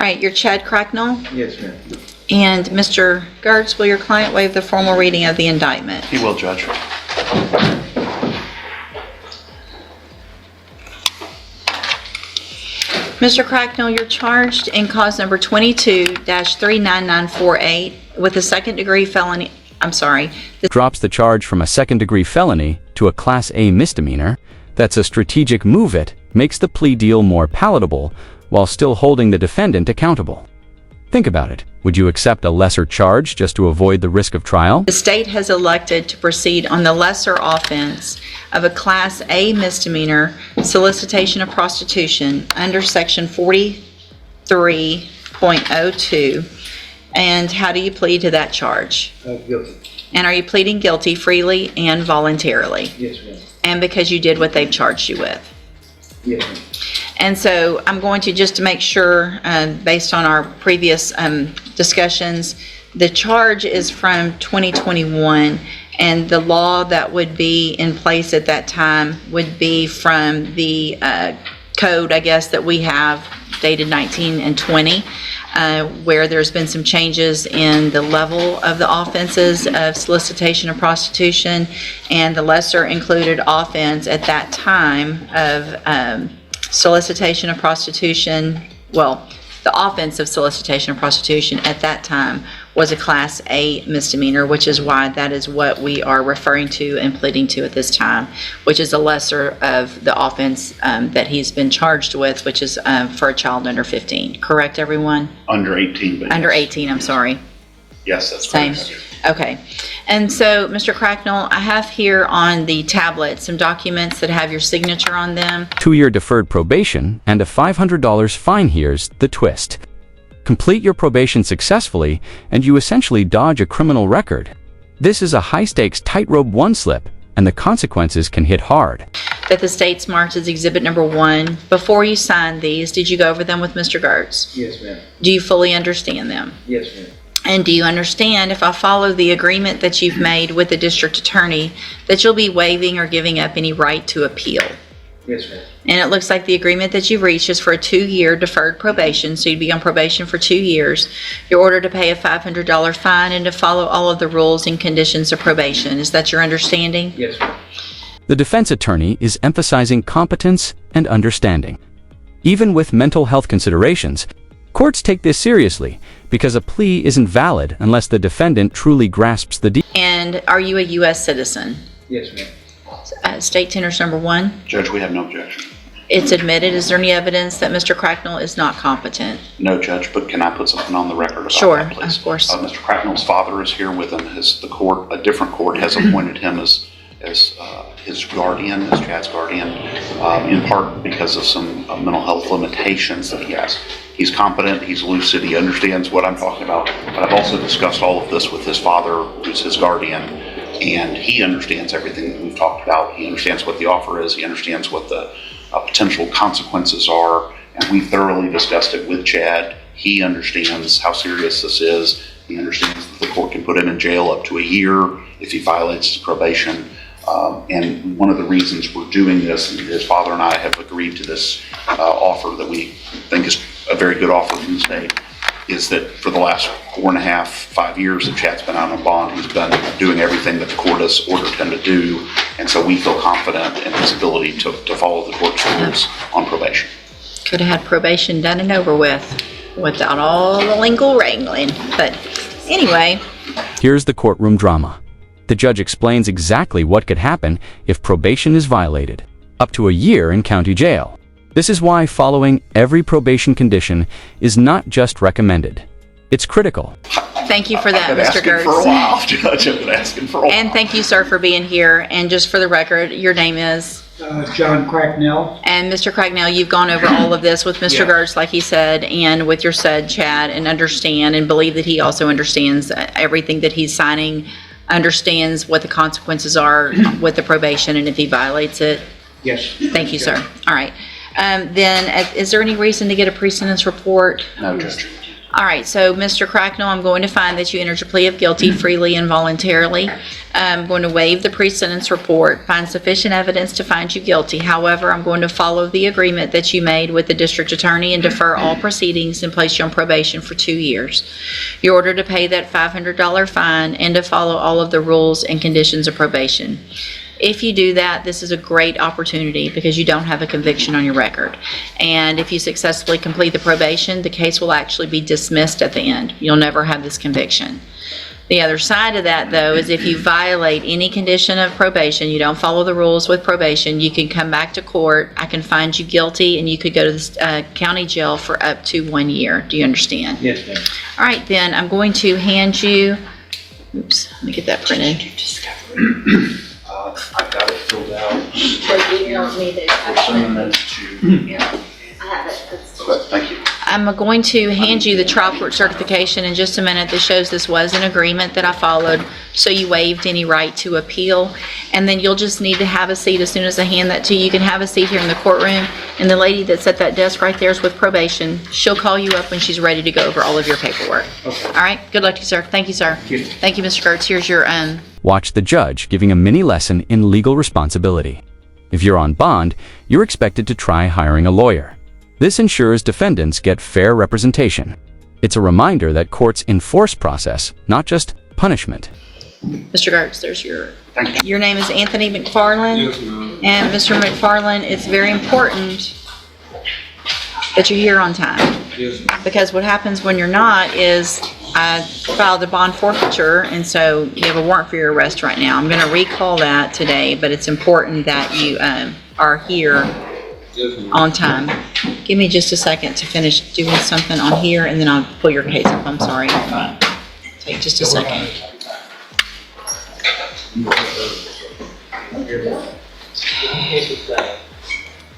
right, you're Chad Cracknell. Yes, ma'am. And Mr. Gertz, will your client waive the formal reading of the indictment? He will, Judge. Mr. Cracknell, you're charged in cause number 22-39948 with a second-degree felony. Drops the charge from a second-degree felony to a Class A misdemeanor. That's a strategic move. It makes the plea deal more palatable while still holding the defendant accountable. Think about it. Would you accept a lesser charge just to avoid the risk of trial? The state has elected to proceed on the lesser offense of a Class A misdemeanor, solicitation of prostitution, under Section 43.02. And how do you plead to that charge? Guilty. And are you pleading guilty freely and voluntarily? Yes, ma'am. And because you did what they've charged you with? Yes, ma'am. And so I'm going to, just to make sure, based on our previous discussions, the charge is from 2021, and the law that would be in place at that time would be from the code, I guess, that we have dated 19 and 20, where there's been some changes in the level of the offenses of solicitation of prostitution, and the lesser included offense at that time of solicitation of prostitution, well, the offense of solicitation of prostitution at that time was a Class A misdemeanor, which is why that is what we are referring to and pleading to at this time, which is a lesser of the offense that he's been charged with, which is for a child under 15. Correct, everyone? Under 18, but Under yes. 18, I'm sorry. Yes, that's Same. correct. Okay. And so, Mr. Cracknell, I have here on the tablet some documents that have your signature on them. 2-year deferred probation and a $500 fine. Here's the twist. Complete your probation successfully, and you essentially dodge a criminal record. This is a high-stakes tightrope one-slip, and the consequences can hit hard. That the state's marked as Exhibit Number 1. Before you signed these, did you go over them with Mr. Gertz? Yes, ma'am. Do you fully understand them? Yes, ma'am. And do you understand, if I follow the agreement that you've made with the district attorney, that you'll be waiving or giving up any right to appeal? Yes, ma'am. And it looks like the agreement that you've reached is for a 2-year deferred probation, so you'd be on probation for 2 years. You're ordered to pay a $500 fine and to follow all of the rules and conditions of probation. Is that your understanding? Yes, ma'am. The defense attorney is emphasizing competence and understanding. Even with mental health considerations, courts take this seriously because a plea isn't valid unless the defendant truly grasps the deal. And are you a U.S. citizen? Yes, ma'am. State Tenors Number 1. Judge, we have no objection. It's admitted. Is there any evidence that Mr. Cracknell is not competent? No, Judge, but can I put something on the record about Sure, that, please? of course. Mr. Cracknell's father is here with him. The court, a different court, has appointed him as his guardian, as Chad's guardian, in part because of some mental health limitations that he has. He's competent, he's lucid, he understands what I'm talking about, but I've also discussed all of this with his father, who's his guardian, and he understands everything that we've talked about. He understands what the offer is, he understands what the potential consequences are, and we thoroughly discussed it with Chad. He understands how serious this is. He understands that the court can put him in jail up to a year if he violates his probation. And one of the reasons we're doing this, and his father and I have agreed to this offer that we think is a very good offer from the state, is that for the last 4.5, 5 years that Chad's been out on bond, he's been doing everything that the court has ordered him to do, and so we feel confident in his ability to follow the court's rules on probation. Could have had probation done and over with without all the lingo wrangling. But anyway. Here's the courtroom drama. The judge explains exactly what could happen if probation is violated. Up to a year in county jail. This is why following every probation condition is not just recommended. It's critical. Thank you for that, I've been Mr. asking Gertz. for a while, Judge. I've been asking for a while. And thank you, sir, for being here. And just for the record, your name is? John Cracknell. And Mr. Cracknell, you've gone over all of this with Mr. Yes. Gertz, like he said, and with your said Chad, and understand and believe that he also understands everything that he's signing, understands what the consequences are with the probation, and if he violates it. Yes. Thank you, sir. All right. Then, is there any reason to get a pre-sentence report? No, Judge. All right, so Mr. Cracknell, I'm going to find that you entered your plea of guilty freely and voluntarily. I'm going to waive the pre-sentence report, find sufficient evidence to find you guilty. However, I'm going to follow the agreement that you made with the district attorney and defer all proceedings and place you on probation for 2 years. You're ordered to pay that $500 fine and to follow all of the rules and conditions of probation. If you do that, this is a great opportunity because you don't have a conviction on your record. And if you successfully complete the probation, the case will actually be dismissed at the end. You'll never have this conviction. The other side of that, though, is if you violate any condition of probation, you don't follow the rules with probation, you can come back to court, I can find you guilty, and you could go to the county jail for up to 1 year. Do you understand? Yes, ma'am. All right, then, I'm going to hand you, oops, let me get that printed. I've got it filled out. So you don't need it. I have it. Okay, thank you. I'm going to hand you the trial court certification in just a minute that shows this was an agreement that I followed, so you waived any right to appeal. And then you'll just need to have a seat as soon as I hand that to you. You can have a seat here in the courtroom, and the lady that's at that desk right there is with probation. She'll call you up when she's ready to go over all of your paperwork. Okay. All right, good luck to you, sir. Thank you, sir. Thank you. Thank you, Mr. Gertz. Here's your Watch the judge giving a mini lesson in legal responsibility. If you're on bond, you're expected to try hiring a lawyer. This ensures defendants get fair representation. It's a reminder that courts enforce process, not just punishment. Mr. Gertz, there's your... Thank you. Your name is Anthony McFarland. Yes, ma'am. And Mr. McFarland, it's very important that you're here on time. Yes, ma'am. Because what happens when you're not is I filed a bond forfeiture, and so you have a warrant for your arrest right now. I'm going to recall that today, but it's important that you are here Yes, ma'am. on time. Give me just a second to finish doing something on here, and then I'll pull your case up. I'm sorry. Take just a second.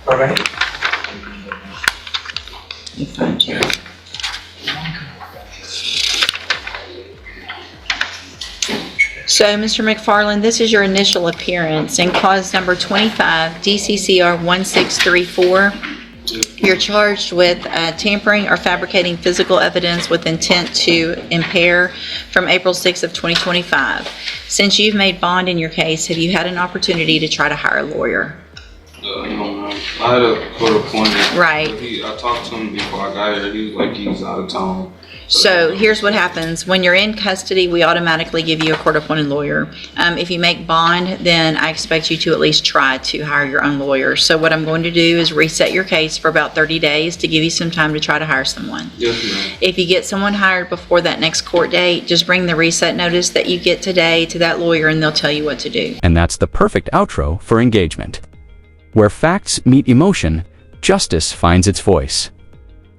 All right. Let me find you. So, Mr. McFarland, this is your initial appearance in cause number 25, DCCR 1634. You're charged with tampering or fabricating physical evidence with intent to impair from April 6th of 2025. Since you've made bond in your case, have you had an opportunity to try to hire a lawyer? No, ma'am. I had a court appointment. Right. I talked to him before I got here. He was like, he's out of town. So here's what happens. When you're in custody, we automatically give you a court-appointed lawyer. If you make bond, then I expect you to at least try to hire your own lawyer. So what I'm going to do is reset your case for about 30 days to give you some time to try to hire someone. Yes, ma'am. If you get someone hired before that next court date, just bring the reset notice that you get today to that lawyer and they'll tell you what to do. And that's the perfect outro for engagement. Where facts meet emotion, justice finds its voice.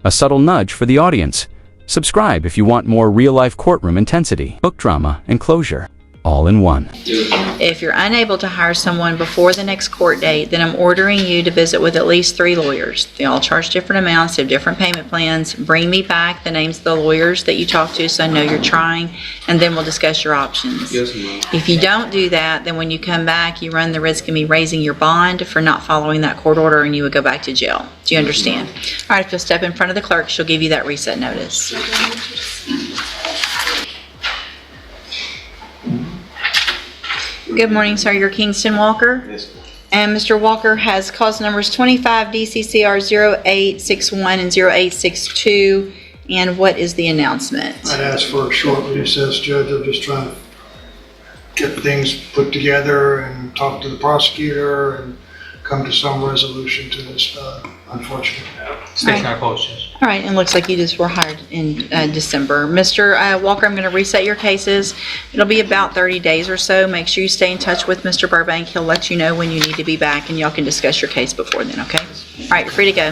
A subtle nudge for the audience. Subscribe if you want more real-life courtroom intensity, book drama, and closure, all in one. Yes, ma'am. If you're unable to hire someone before the next court date, then I'm ordering you to visit with at least 3 lawyers. They all charge different amounts, have different payment plans. Bring me back the names of the lawyers that you talk to so I know you're trying, and then we'll discuss your options. Yes, ma'am. If you don't do that, then when you come back, you run the risk of me raising your bond for not following that court order, and you would go back to jail. Do you understand? All right, if you'll step in front of the clerk, she'll give you that reset notice. Good morning, sir. You're Kingston Walker? Yes, ma'am. And Mr. Walker has cause numbers 25 DCCR 0861 and 0862. And what is the announcement? I'd ask for a short recess, Judge. I'm just trying to get things put together and talk to the prosecutor and come to some resolution to this unfortunate matter. Station our questions. All right, and it looks like you just were hired in December. Mr. Walker, I'm going to reset your cases. It'll be about 30 days or so. Make sure you stay in touch with Mr. Burbank. He'll let you know when you need to be back, and y'all can discuss your case before then, okay? All right, you're free to go.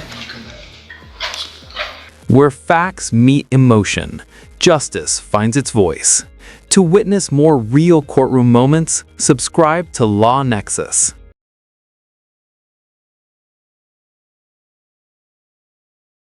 Where facts meet emotion, justice finds its voice. To witness more real courtroom moments, subscribe to Law Nexus.